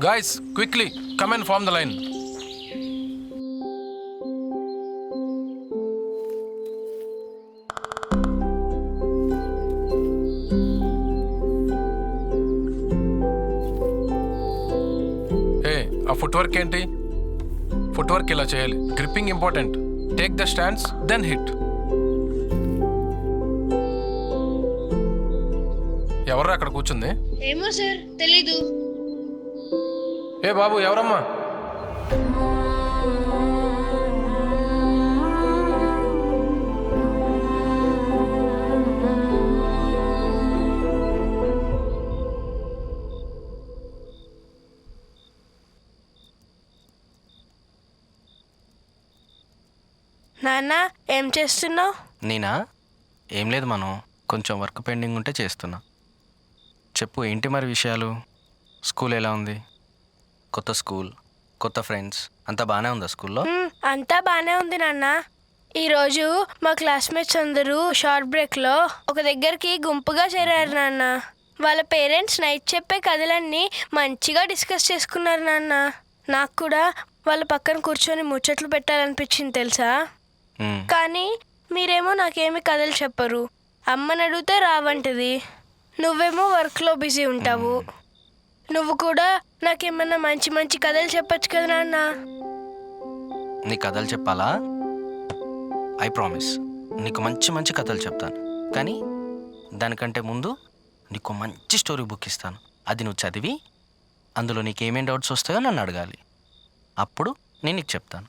Guys, quickly, come and form the line. Hey, a footwork ఏంటి? Footwork ఇలా చేయాలి. Gripping important. Take the stands, then hit. ఎవర్రా అక్కడ కూర్చుంది? ఏమో సార్, తెలీదు. ఏ బాబు, ఎవరమ్మా? నాన్న, ఏం చేస్తున్నావు? నేనా? ఏం లేదు మనం కొంచెం వర్క్ పెండింగ్ ఉంటే చేస్తున్నా. చెప్పు, ఏంటి మరి విషయాలు? స్కూల్ ఎలా ఉంది? కొత్త స్కూల్, కొత్త ఫ్రెండ్స్, అంతా బాగానే ఉందా స్కూల్లో? అంతా బానే ఉంది నాన్న. ఈరోజు మా క్లాస్మేట్స్ అందరూ షార్ట్ బ్రేక్లో ఒక దగ్గరికి గుంపుగా చేరారు నాన్న. వాళ్ళ పేరెంట్స్ నైట్ చెప్పే కథలన్నీ మంచిగా డిస్కస్ చేసుకున్నారు నాన్న. నాకు కూడా వాళ్ళ పక్కన కూర్చొని ముచ్చట్లు పెట్టాలనిపించింది తెలుసా. కానీ మీరేమో నాకేమి కథలు చెప్పరు. అమ్మని అడిగితే రావంటది. నువ్వేమో వర్క్లో బిజీ ఉంటావు. నువ్వు కూడా నాకేమన్నా మంచి మంచి కథలు చెప్పచ్చు కదా నాన్న. నీ కథలు చెప్పాలా? ఐ ప్రామిస్, నీకు మంచి మంచి కథలు చెప్తాను. కానీ దానికంటే ముందు నీకు మంచి స్టోరీ బుక్ ఇస్తాను. అది నువ్వు చదివి అందులో నీకేమేం డౌట్స్ వస్తాయో నన్ను అడగాలి. అప్పుడు నేను నీకు చెప్తాను.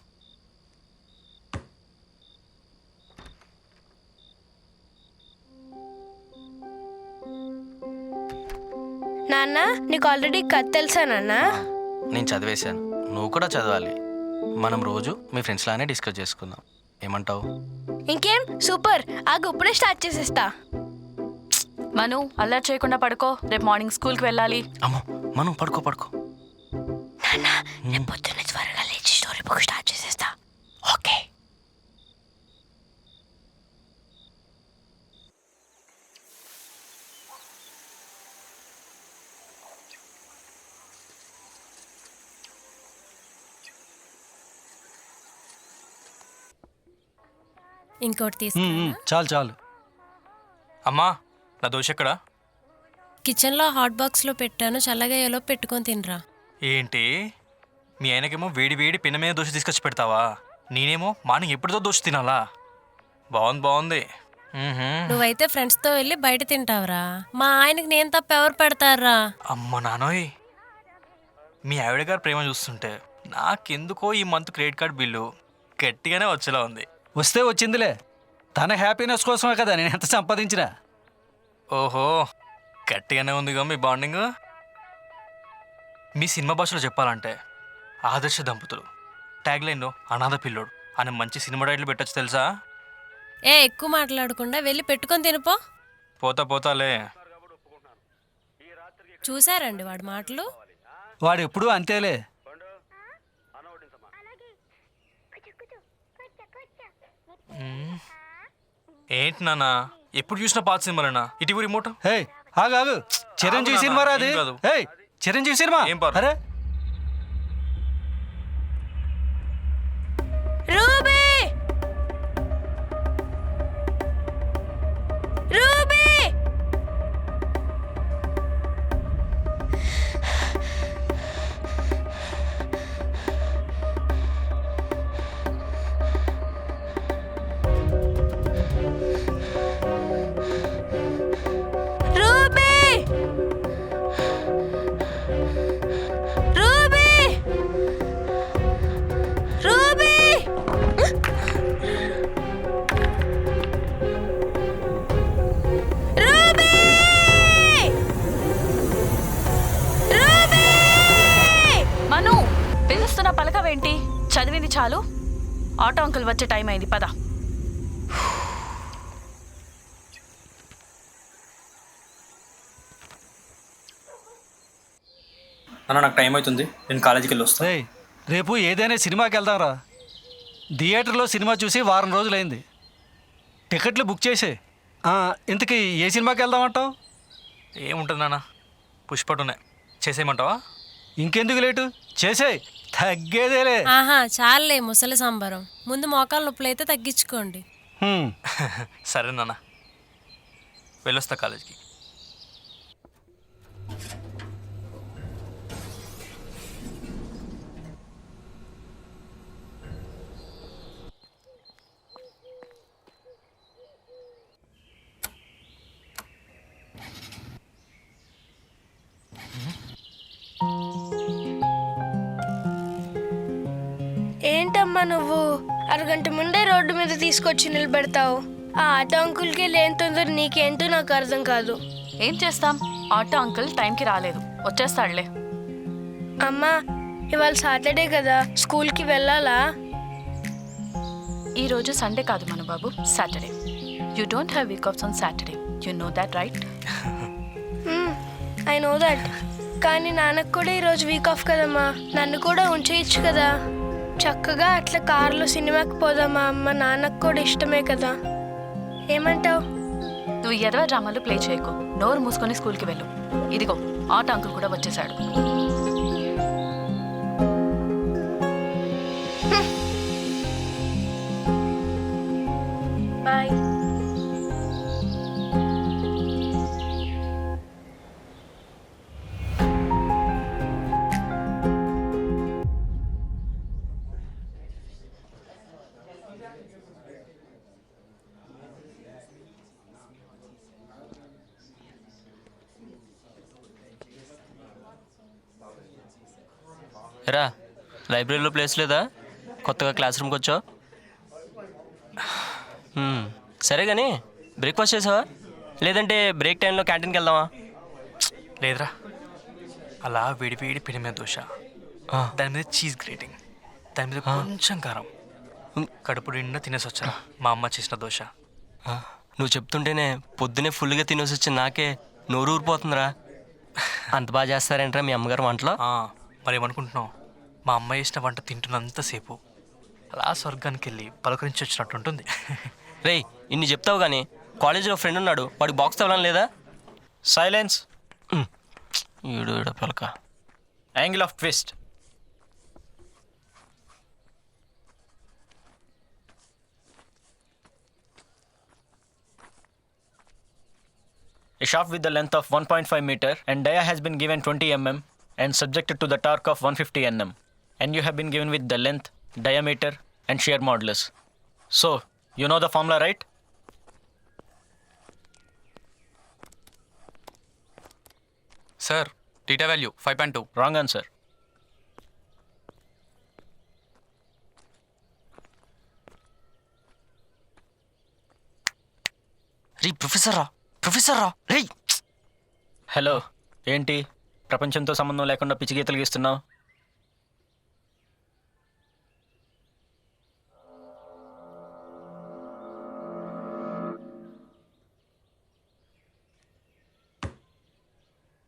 నాన్న, నీకు ఆల్రెడీ కథ తెలుసా నాన్న? నేను చదివేశాను, నువ్వు కూడా చదవాలి. మనం రోజు మీ ఫ్రెండ్స్ లానే డిస్కస్ చేసుకుందాం. ఏమంటావు? ఇంకేం, సూపర్. ఆగు, ఇప్పుడే స్టార్ట్ చేసేస్తా. మను, అల్లరి చేయకుండా పడుకో, రేపు మార్నింగ్ స్కూల్కి వెళ్ళాలి. అమ్మో, మనం పడుకో పడుకో. నాన్న, రేపు పొద్దున్నే త్వరగా లేచి స్టోరీ బుక్ స్టార్ట్ చేసేస్తా. ఓకే. ఇంకోటి తీసుకురా. చాలు చాలు. అమ్మా, నా దోశ ఎక్కడా? కిచెన్లో హాట్ బాక్స్లో పెట్టాను, చల్లగా ఏలో పెట్టుకొని తినరా. ఏంటి, మీ ఆయనకేమో వేడి వేడి పిన్న మీద దోశ తీసుకొచ్చి పెడతావా? నేనేమో మార్నింగ్ ఎప్పుడుదో దోశ తినాలా? బాగుంది బాగుంది. నువ్వైతే ఫ్రెండ్స్తో వెళ్ళి బయట తింటావురా. మా ఆయనకి నేను తప్ప ఎవరు పెడతారా? అమ్మ నానోయ్, మీ ఆవిడ గారు ప్రేమ చూస్తుంటే నాకెందుకో ఈ మంత్ క్రెడిట్ కార్డ్ బిల్లు గట్టిగానే వచ్చేలా ఉంది. వస్తే వచ్చిందిలే, తన హ్యాపీనెస్ కోసమే కదా నేను ఎంత సంపాదించినా. ఓహో, గట్టిగానే ఉందిగా మీ బాండింగ్. మీ సినిమా భాషలో చెప్పాలంటే ఆదర్శ దంపతులు, ట్యాగ్లైన్లో అనాథ పిల్లోడు అని మంచి సినిమా టైటిల్ పెట్టచ్చు తెలుసా? ఎక్కువ మాట్లాడకుండా వెళ్ళి పెట్టుకొని తినిపో. పోతా పోతాలే. చూసారండి వాడి మాటలు. వాడు ఎప్పుడూ అంతేలే. ఏంటి నాన్న, ఎప్పుడు చూసినా పాత సినిమాలేనా? ఇటీవల రిమోట్. హే ఆగు, చిరంజీవి సినిమా రాది. హే, చిరంజీవి సినిమా. అరే Ruby, Ruby, Ruby, Ruby, Ruby. Manu, పిలుస్తున్న పలకవేంటి? చదివింది చాలు, ఆటో అంకుల్ వచ్చే టైం అయింది, పద. అన్న, నాకు టైం అవుతుంది, నేను కాలేజీకి వెళ్ళి వస్తాను. రే, రేపు ఏదైనా సినిమాకి వెళ్దాంరా. థియేటర్లో సినిమా చూసి వారం రోజులైంది. టికెట్లు బుక్ చేసే. ఇంతకీ ఏ సినిమాకి వెళ్దామంటావు? ఏముంటుంది నాన్న, పుష్పటునే చేసేయమంటావా? ఇంకెందుకు లేటు చేసేయ్, తగ్గేదేలే. ఆహా చాలే ముసలి సంబరం. ముందు మోకాలు నొప్పులైతే తగ్గించుకోండి. హ్మ్. సరే నాన్న, వెళ్ళొస్తా కాలేజ్కి. ఏంటమ్మా నువ్వు అరగంట ముందే రోడ్డు మీద తీసుకొచ్చి నిలబెడతావు. ఆ ఆటో అంకుల్కి లేని తొందర నీకేంటో నాకు అర్థం కాదు. ఏం చేస్తాం, ఆటో అంకుల్ టైంకి రాలేదు, వచ్చేస్తాడులే. అమ్మా ఇవాళ సాటర్డే కదా, స్కూల్కి వెళ్ళాలా? ఈరోజు సండే కాదు మన బాబు, Saturday. You don't have week offs on Saturday, you know that right? I know that. కానీ నాన్నకు కూడా ఈరోజు వీక్ ఆఫ్ కదమ్మా, నన్ను కూడా ఉంచేయచ్చు కదా. చక్కగా అట్లా కారులో సినిమాకి పోదామా అమ్మ, నాన్నకు కూడా ఇష్టమే కదా. ఏమంటావు? నువ్వు ఎదవ డ్రామాలు ప్లే చేయకు, నోరు మూసుకొని స్కూల్కి వెళ్ళు. ఇదిగో ఆటో అంకుల్ కూడా వచ్చేసాడు. బాయ్. రా, లైబ్రరీలో ప్లేస్ లేదా? కొత్తగా క్లాస్ రూమ్కి వచ్చావు. సరే కానీ బ్రేక్ఫాస్ట్ చేసావా? లేదంటే బ్రేక్ టైంలో క్యాంటీన్కి వెళ్దామా? లేదురా, అలా వేడి వేడి పెను మీద దోశ, దాని మీద చీజ్ గ్రేటింగ్, దాని మీద కొంచెం కారం, కడుపు నిండా తినేసి వచ్చా మా అమ్మ చేసిన దోశ. నువ్వు చెప్తుంటేనే పొద్దునే ఫుల్గా తినేసి వచ్చి నాకే నోరు ఊరిపోతుందిరా. అంత బాగా చేస్తారేంట్రా మీ అమ్మగారు వంటలో? మరేమనుకుంటున్నావు, మా అమ్మ చేసిన వంట తింటున్నంతసేపు అలా స్వర్గానికి వెళ్ళి పలకరించి వచ్చినట్టు ఉంటుంది. రేయ్ ఇన్ని చెప్తావు కానీ కాలేజీలో ఫ్రెండ్ ఉన్నాడు, వాడికి బాక్స్ తవ్వడం లేదా? సైలెన్స్. ఈడు పిలక. Angle of twist. A shaft with the length of 1.5 meter and dia has been given 20 mm and subjected to the torque of 150 Nm, and you have been given with the length, diameter and shear modulus. So, you know the formula, right? Sir, theta value 5.2. Wrong answer. Ray professor రా రే. Hello, ఏంటి ప్రపంచంతో సంబంధం లేకుండా పిచ్చి గీతలు గీస్తున్నావు?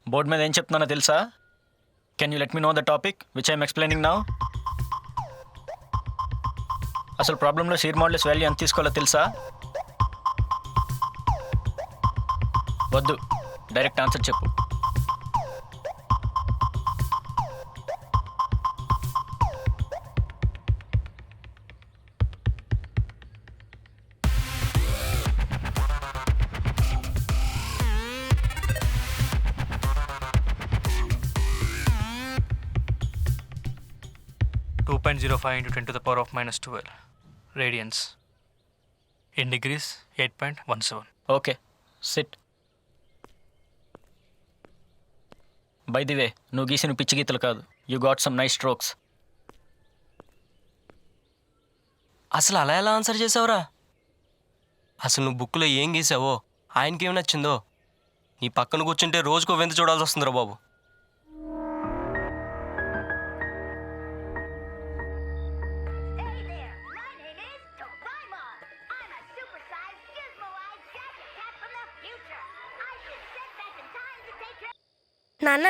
Board మీద ఏం చెప్తున్నానో తెలుసా? Can you let me know the topic which I'm explaining now? అసలు ప్రాబ్లంలో షీర్ మోడ్యులస్ వాల్యూ ఎంత తీసుకోవాలో తెలుసా? వద్దు, డైరెక్ట్ ఆన్సర్ చెప్పు. .05 into 10 to the power of -12 radians. In degrees 8.17. Okay, SIT. By the way, నువ్వు గీసిన పిచ్చి గీతలు కాదు. You got some nice strokes. అసలు అలా ఎలా ఆన్సర్ చేసావురా? అసలు నువ్వు బుక్లో ఏం గీసావో ఆయనకి ఏమి నచ్చిందో నీ పక్కన కూర్చుంటే రోజుకో వింత చూడాల్సి వస్తుందిరా బాబు.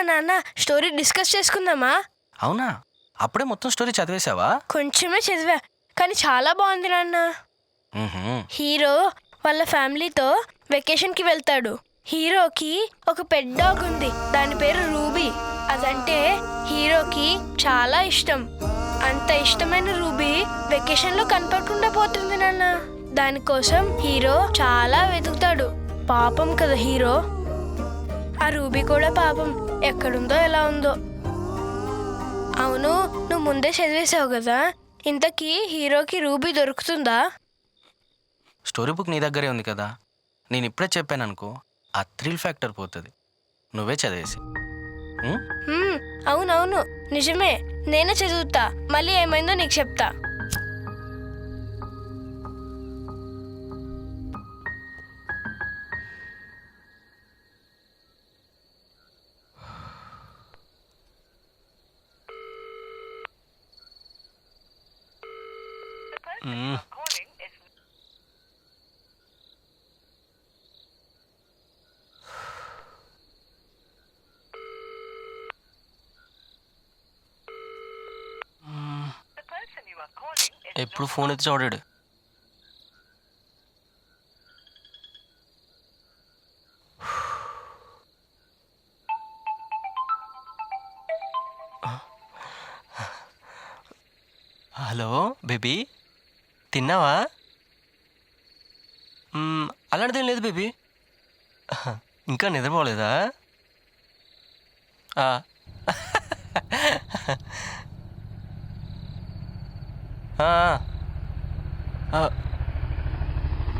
నాన్న స్టోరీ డిస్కస్ చేసుకుందామా? అవునా, అప్పుడే మొత్తం స్టోరీ చదివేశావా? కొంచెమే చదివా, కానీ చాలా బాగుంది నాన్న. హీరో వాళ్ళ ఫ్యామిలీతో వెకేషన్కి వెళ్తాడు. హీరోకి ఒక పెట్ డాగ్ ఉంది, దాని పేరు రూబీ. అదంటే హీరోకి చాలా ఇష్టం. అంత ఇష్టమైన రూబీ వెకేషన్ లో కనపడకుండా పోతుంది నాన్న. దానికోసం హీరో చాలా వెతుకుతాడు. పాపం కదా హీరో. ఆ రూబీ కూడా పాపం, ఎక్కడుందో ఎలా ఉందో. అవును, నువ్వు ముందే చదివేశావు కదా, ఇంతకీ హీరోకి రూబీ దొరుకుతుందా? స్టోరీ బుక్ నీ దగ్గరే ఉంది కదా, నేను ఇప్పుడే చెప్పాను అనుకో, ఆ థ్రిల్ ఫ్యాక్టర్ పోతుంది. నువ్వే చదివేసి. అవునవును, నిజమే. నేనే చదువుతా, మళ్ళీ ఏమైందో నీకు చెప్తా. ఎప్పుడు ఫోన్ ఎత్తి చూడాడు. హలో బేబీ, తిన్నావా? అలాంటిదేం లేదు బేబీ. ఇంకా నిద్రపోలేదా?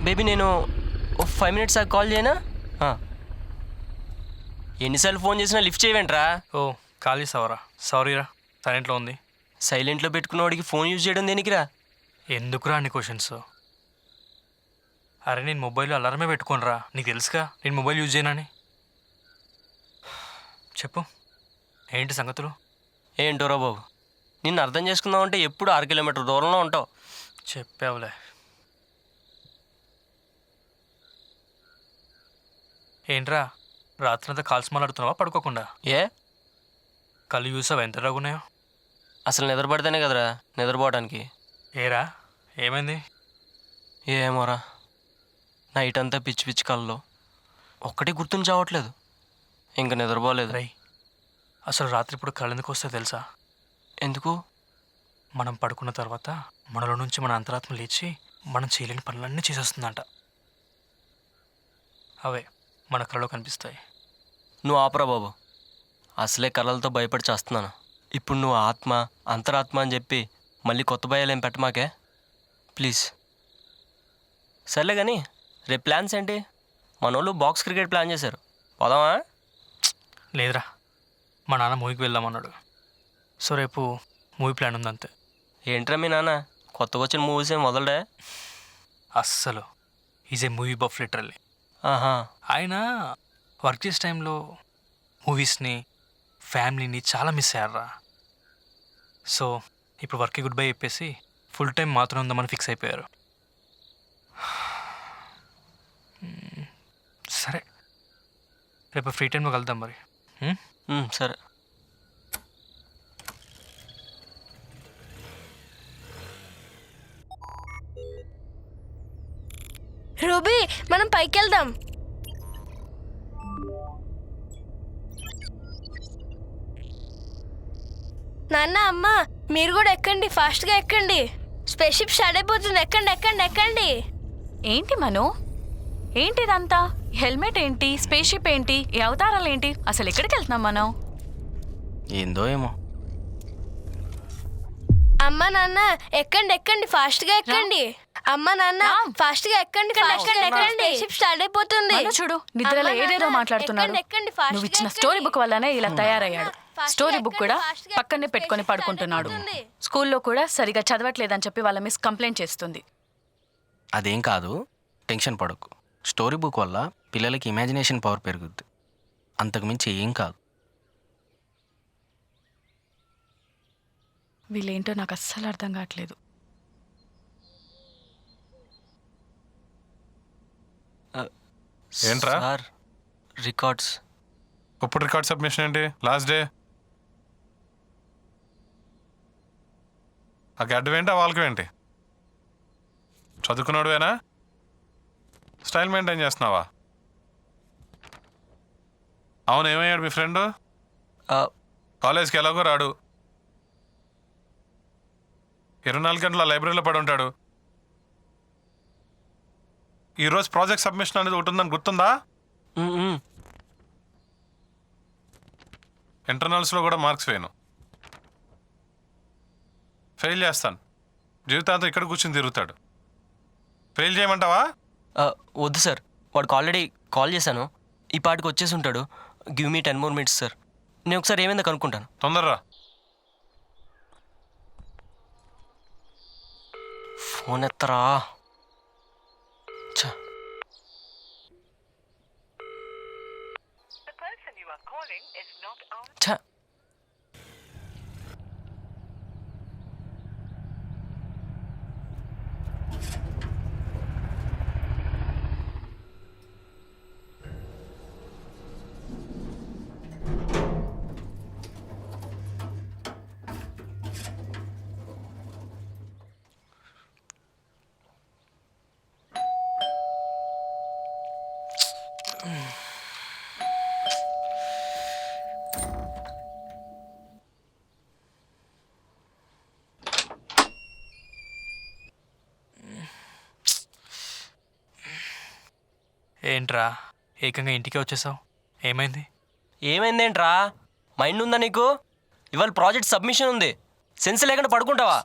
బేబీ నేను 5 minutes కాల్ చేయనా? ఎన్నిసార్లు ఫోన్ చేసినా లిఫ్ట్ చేయవేంట్రా? ఓ కాల్ చేసావరా? సారీరా, సైలెంట్లో ఉంది. సైలెంట్లో పెట్టుకున్నవాడికి ఫోన్ యూజ్ చేయడం దేనికిరా? ఎందుకురా అన్ని క్వశ్చన్స్? అరే నేను మొబైల్లో అలారమే పెట్టుకోనరా, నీకు తెలుసుగా నేను మొబైల్ యూజ్ చేయనని. చెప్పు, ఏంటి సంగతులు? ఏంటోరా బాబు, నిన్ను అర్థం చేసుకుందాం అంటే ఎప్పుడు 6 kilometer దూరంలో ఉంటావు. చెప్పావులే. ఏంట్రా రాత్రంతా కాల్స్ మాట్లాడుతున్నావా పడుకోకుండా? ఏ కళ్ళు చూసావా ఎంత రాగున్నాయో? అసలు నిద్రపడితేనే కదరా నిద్రపోవడానికి. ఏరా ఏమైంది? ఏమోరా, నైట్ అంతా పిచ్చి పిచ్చి కళ్ళు, ఒక్కటి గుర్తుని చావట్లేదు. ఇంకా నిద్రపోలేదు. రై అసలు రాత్రి ఇప్పుడు కళ్ళు ఎందుకు వస్తే తెలుసా? ఎందుకు? మనం పడుకున్న తర్వాత మనలో నుంచి మన అంతరాత్మ లేచి మనం చేయలేని పనులన్నీ చేసేస్తుందంట. అవే మన కళలో కనిపిస్తాయి. నువ్వు ఆపరా బాబు, అసలే కళలతో భయపడి చేస్తున్నాను. ఇప్పుడు నువ్వు ఆత్మ అంతరాత్మ అని చెప్పి మళ్ళీ కొత్త భయాలు ఏం పెట్టమాకే ప్లీజ్. సర్లే కానీ రేపు ప్లాన్స్ ఏంటి? మన వాళ్ళు బాక్స్ క్రికెట్ ప్లాన్ చేశారు, పోదామా? లేదురా, మా నాన్న మూవీకి వెళ్దామన్నాడు. సో రేపు మూవీ ప్లాన్ ఉంది అంతే. ఏంట్రా మీ నాన్న కొత్తగా వచ్చిన మూవీస్ ఏం వదలడే? అస్సలు is a movie buff literally. ఆహా, ఆయన వర్క్ చేసే టైంలో మూవీస్ని ఫ్యామిలీని చాలా మిస్ అయ్యారా. సో ఇప్పుడు వర్క్కి గుడ్ బై చెప్పేసి ఫుల్ టైం మాత్రం ఉందామని ఫిక్స్ అయిపోయారు. సరే రేపు ఫ్రీ టైంలో కలుద్దాం మరి. సరే. రూబీ, మనం పైకి వెళ్దాం. నాన్న, అమ్మ, మీరు కూడా ఎక్కండి, ఫాస్ట్గా ఎక్కండి. స్పేస్ షిప్ స్టార్ట్ అయిపోతుంది. ఎక్కండి ఎక్కండి ఎక్కండి. ఏంటి మను, ఏంటిదంతా? హెల్మెట్ ఏంటి, స్పేస్ షిప్ ఏంటి, ఈ అవతారాలు ఏంటి? అసలు ఎక్కడికి వెళ్తున్నాం మనం? ఏందో ఏమో. అమ్మ నాన్న ఎక్కండి ఎక్కండి, ఫాస్ట్గా ఎక్కండి. అమ్మ నాన్న ఫాస్ట్గా ఎక్కండి, ఫాస్ట్గా ఎక్కండి. షిప్ స్టార్ట్ అయిపోతుంది. మను చూడు, నిద్రలో ఏదేదో మాట్లాడుతున్నాడు. నువ్వు ఇచ్చిన స్టోరీ బుక్ వల్లనే ఇలా తయారయ్యాడు. స్టోరీ బుక్ కూడా పక్కనే పెట్టుకొని పడుకుంటున్నాడు. స్కూల్లో కూడా సరిగా చదవట్లేదని చెప్పి వాళ్ళ మిస్ కంప్లైంట్ చేస్తుంది. అదేం కాదు, టెన్షన్ పడకు. స్టోరీ బుక్ వల్ల పిల్లలకి ఇమాజినేషన్ పవర్ పెరుగుద్ది, అంతకుమించి ఏం కాదు. వీళ్ళేంటో నాకు అస్సలు అర్థం కావట్లేదు. ఏంట్రా? Sir records. ఇప్పుడు రికార్డ్ సబ్మిషన్ ఏంటి? లాస్ట్ డే ఆ గడ్డం ఏంటి, ఆ వాళ్ళకి ఏంటి? చదువుకున్నాడువేనా? స్టైల్ మెయింటైన్ చేస్తున్నావా? అవును, ఏమయ్యాడు మీ ఫ్రెండ్? ఆ, కాలేజ్కి ఎలాగో రాడు, 24 గంటల లైబ్రరీలో పడి ఉంటాడు. ఈరోజు ప్రాజెక్ట్ సబ్మిషన్ అనేది ఒకటి ఉందని గుర్తుందా? ఉమ్, ఉమ్. ఇంటర్నల్స్లో కూడా మార్క్స్ వేయను, ఫెయిల్ చేస్తాను. జీవితాంతం ఇక్కడ కూర్చొని తిరుగుతాడు. ఫెయిల్ చేయమంటావా? ఆ, వద్దు సార్, వాడికి ఆల్రెడీ కాల్ చేశాను. ఈ పాటికి వచ్చేసి ఉంటాడు. Give me 10 more minutes sir. నేను ఒకసారి ఏమైందో కనుక్కుంటాను. తొందరరా. ఫోన్ ఎత్తరా. ఛ. ఛ. ఏంట్రా ఏకంగా ఇంటికే వచ్చేసావు? ఏమైంది? ఏమైందేంట్రా? మైండ్ ఉందా నీకు? ఇవాళ ప్రాజెక్ట్ సబ్మిషన్ ఉంది. సెన్స్ లేకుండా పడుకుంటావా?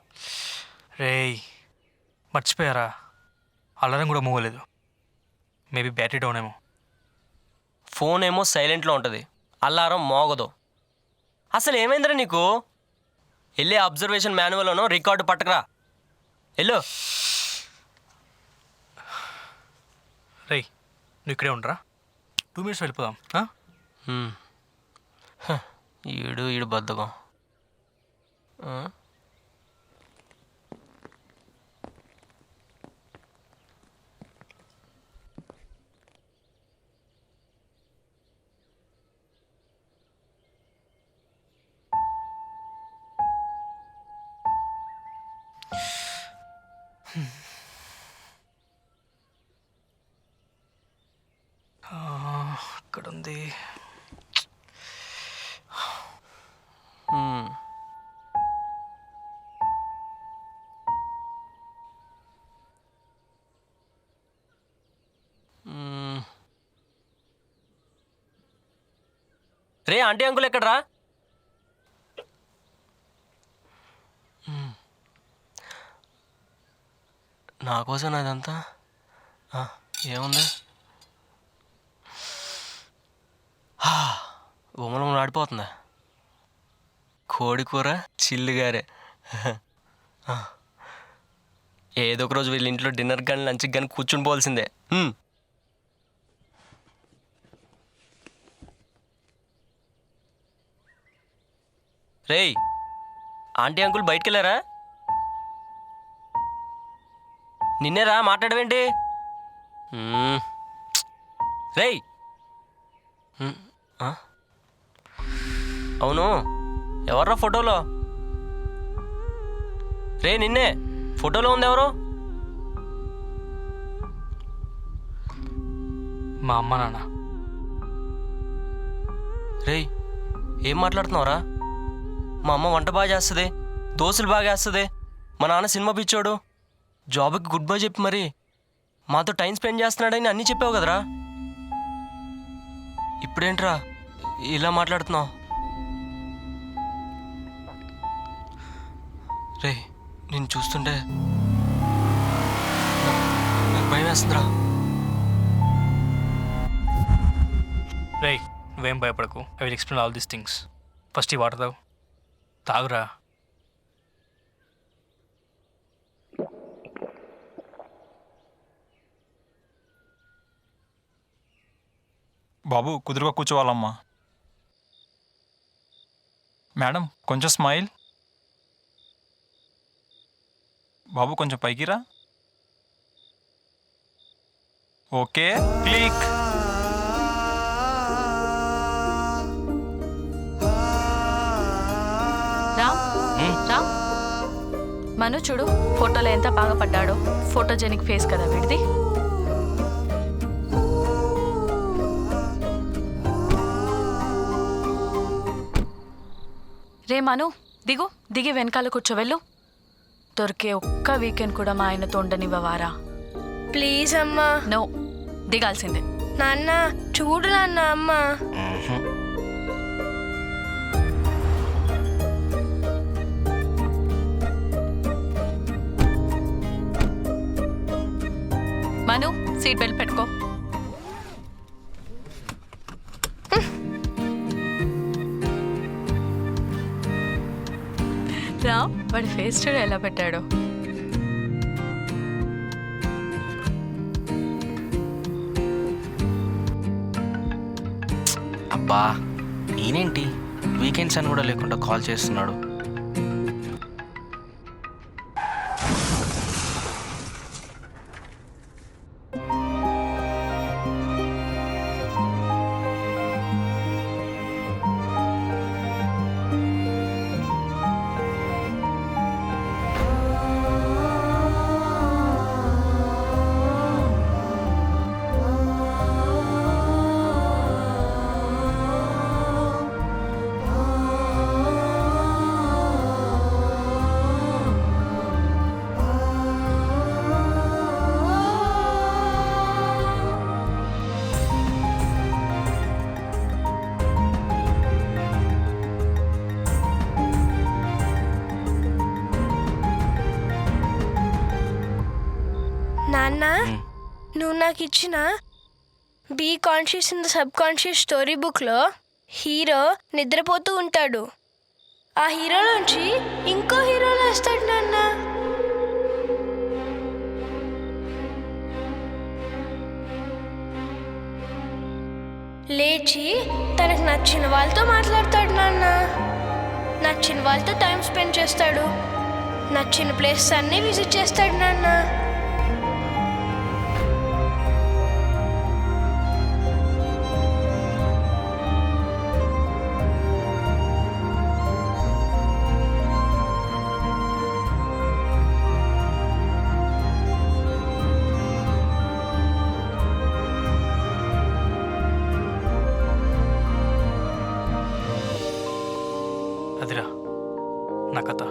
రేయ్ మర్చిపోయారా, అలారం కూడా మోగలేదు. మేబీ బ్యాటరీ డౌన్ ఏమో. ఫోన్ ఏమో సైలెంట్లో ఉంటుంది, అలారం మోగదు. అసలు ఏమైందిరా నీకు? వెళ్ళి అబ్జర్వేషన్ మాన్యువల్లోనో రికార్డు పట్టకరా. వెళ్ళు. రేయ్ నువ్వు ఇక్కడే ఉండరా, 2 minutes వెళ్ళిపోదాం. ఈడు బద్ధకం. ఇక్కడ ఉంది. రే ఆంటీ అంకుల్ ఎక్కడ్రా? నా కోసం అదంతా ఏముంది? ఉమ్మలం ఆడిపోతుందా? కోడి కూర చిల్లుగారే. ఏదో ఒక రోజు వీళ్ళ ఇంట్లో డిన్నర్ కానీ లంచ్కి కానీ కూర్చుని పోవాల్సిందే. రేయ్ ఆంటీ అంకుల్ బయటికి వెళ్ళారా? నిన్నేరా మాట్లాడవేంటి? రేయ్ అవును ఎవర్రా ఫోటోలో? రే నిన్నే ఫోటోలో ఉంది ఎవరు? మా అమ్మ నాన్న. రేయ్ ఏం మాట్లాడుతున్నావురా? మా అమ్మ వంట బాగా చేస్తుంది, దోశలు బాగా వేస్తుంది, మా నాన్న సినిమా పిచ్చోడు, జాబ్కి గుడ్ బై చెప్పి మరి మాతో టైం స్పెండ్ చేస్తున్నాడని అన్నీ చెప్పావు కదరా. ఇప్పుడేంట్రా ఇలా మాట్లాడుతున్నావు? రే నేను చూస్తుంటే నాకు భయం వేస్తుందిరా. రేయ్ నువ్వేం భయపడకు, I will explain all these things. First ఈ వాటర్ తాగురా. బాబు కుదురుగా కూర్చోవాలమ్మా. మేడం కొంచెం స్మైల్. బాబు కొంచెం పైకి రా. Okay click. రామ్ రామ్ మను చూడు ఫోటోలో ఎంత బాగా పడ్డాడో. ఫోటోజెనిక్ ఫేస్ కదా వీడిది. రే మను దిగి వెనకాల కూర్చోవెళ్ళు. దొరికే ఒక్క వీకెండ్ కూడా మా ఆయనతో ఉండనివ్వవారా? ప్లీజ్ అమ్మా. నో, దిగాల్సిందే. నాన్న చూడు నాన్న అమ్మ. మను, సీట్ బెల్ట్ పెట్టుకో. రా, వాడి ఫేస్ చూడు ఎలా పెట్టాడో. అబ్బా ఈయనేంటి వీకెండ్స్ అని కూడా లేకుండా కాల్ చేస్తున్నాడు. నాన్న నువ్వు నాకు ఇచ్చిన be conscious in the subconscious story బుక్లో హీరో నిద్రపోతూ ఉంటాడు. ఆ హీరోలోంచి ఇంకో హీరోలో వస్తాడు నాన్న. లేచి తనకు నచ్చిన వాళ్ళతో మాట్లాడతాడు నాన్న. నచ్చిన వాళ్ళతో టైం స్పెండ్ చేస్తాడు. నచ్చిన ప్లేసెస్ అన్నీ విజిట్ చేస్తాడు నాన్న. అదిరా నా కథ.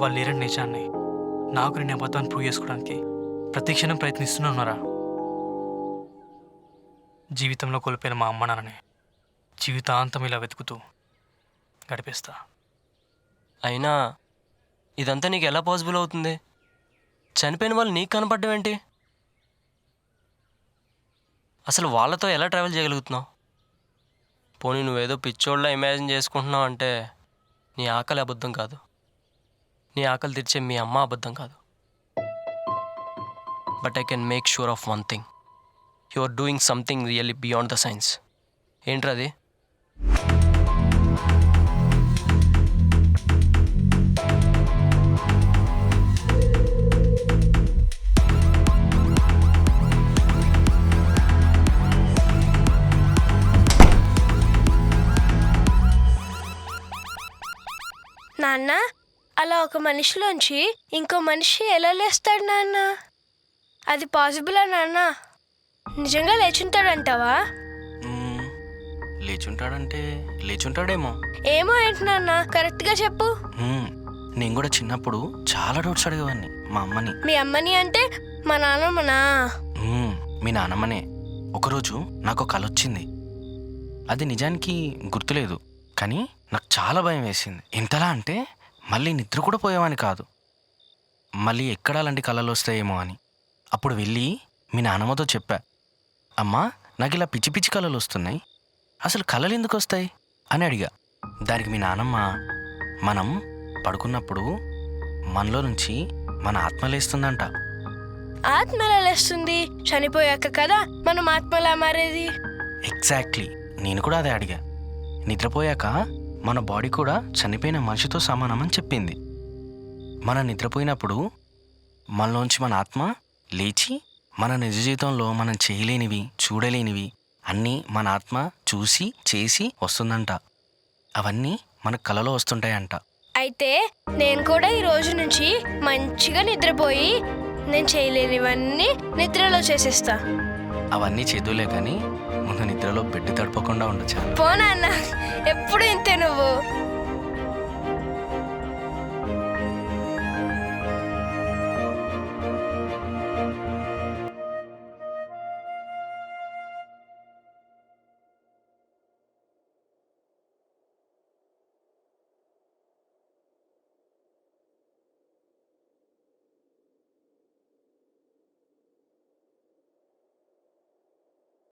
వాళ్ళు లేరని నిజాన్ని నాకు నేను అబద్ధాన్ని ప్రూవ్ చేసుకోవడానికి ప్రతి క్షణం ప్రయత్నిస్తూనే ఉన్నారా? జీవితంలో కోల్పోయిన మా అమ్మ నాన్నని జీవితాంతం ఇలా వెతుకుతూ గడిపేస్తా. అయినా ఇదంతా నీకు ఎలా పాసిబుల్ అవుతుంది? చనిపోయిన వాళ్ళు నీకు కనపడ్డం ఏంటి? అసలు వాళ్ళతో ఎలా ట్రావెల్ చేయగలుగుతున్నావు? పోనీ నువ్వేదో పిచ్చోళ్ళ ఇమాజిన్ చేసుకుంటున్నావు అంటే నీ ఆకలి అబద్ధం కాదు, నీ ఆకలి తీర్చే మీ అమ్మ అబద్ధం కాదు. But I can make sure of one thing, you are doing something really beyond the science. ఏంట్రది? నాన్న అలా ఒక మనిషిలోంచి ఇంకో మనిషి ఎలా లేస్తాడు నాన్న? అది పాసిబులా నాన్న? నిజంగా లేచుంటాడంటావా? లేచుంటాడేమో. ఏమో ఏంటి నాన్న, కరెక్ట్గా చెప్పు. నేను కూడా చిన్నప్పుడు చాలా డౌట్స్ అడిగేవాడిని మా అమ్మని. మీ అమ్మని అంటే మా నాన్నమ్మనా? మీ నాన్నమ్మనే. ఒకరోజు నాకు కల వచ్చింది. అది నిజానికి గుర్తులేదు, కానీ నాకు చాలా భయం వేసింది. ఎంతలా అంటే మళ్ళీ నిద్ర కూడా పోయేవాని కాదు. మళ్ళీ ఎక్కడ అలాంటి కళలు వస్తాయేమో అని. అప్పుడు వెళ్ళి మీ నాన్నమ్మతో చెప్పా, అమ్మా నాకు ఇలా పిచ్చి పిచ్చి కళలు వస్తున్నాయి, అసలు కళలు ఎందుకు వస్తాయి అని అడిగా. దానికి మీ నాన్నమ్మ, మనం పడుకున్నప్పుడు మనలో నుంచి మన ఆత్మ లేస్తుందంట. ఆత్మ ఎలా లేస్తుంది? చనిపోయాక కదా మనం ఆత్మలా మారేది. ఎగ్జాక్ట్లీ, నేను కూడా అదే అడిగా. నిద్రపోయాక మన బాడీ కూడా చనిపోయిన మనిషితో సమానమని చెప్పింది. మనం నిద్రపోయినప్పుడు మనలోంచి మన ఆత్మ లేచి మన నిజ జీవితంలో మనం చేయలేనివి, చూడలేనివి అన్నీ మన ఆత్మ చూసి చేసి వస్తుందంట. అవన్నీ మన కలలో వస్తుంటాయంట. అయితే నేను కూడా ఈ రోజు నుంచి మంచిగా నిద్రపోయి నేను చేయలేనివన్నీ నిద్రలో చేసేస్తా. అవన్నీ చేదులే కానీ ముందు నిద్రలో బెడ్ తడపకుండా ఉండొచ్చా? పోనా అన్న, ఎప్పుడు ఇంతే నువ్వు.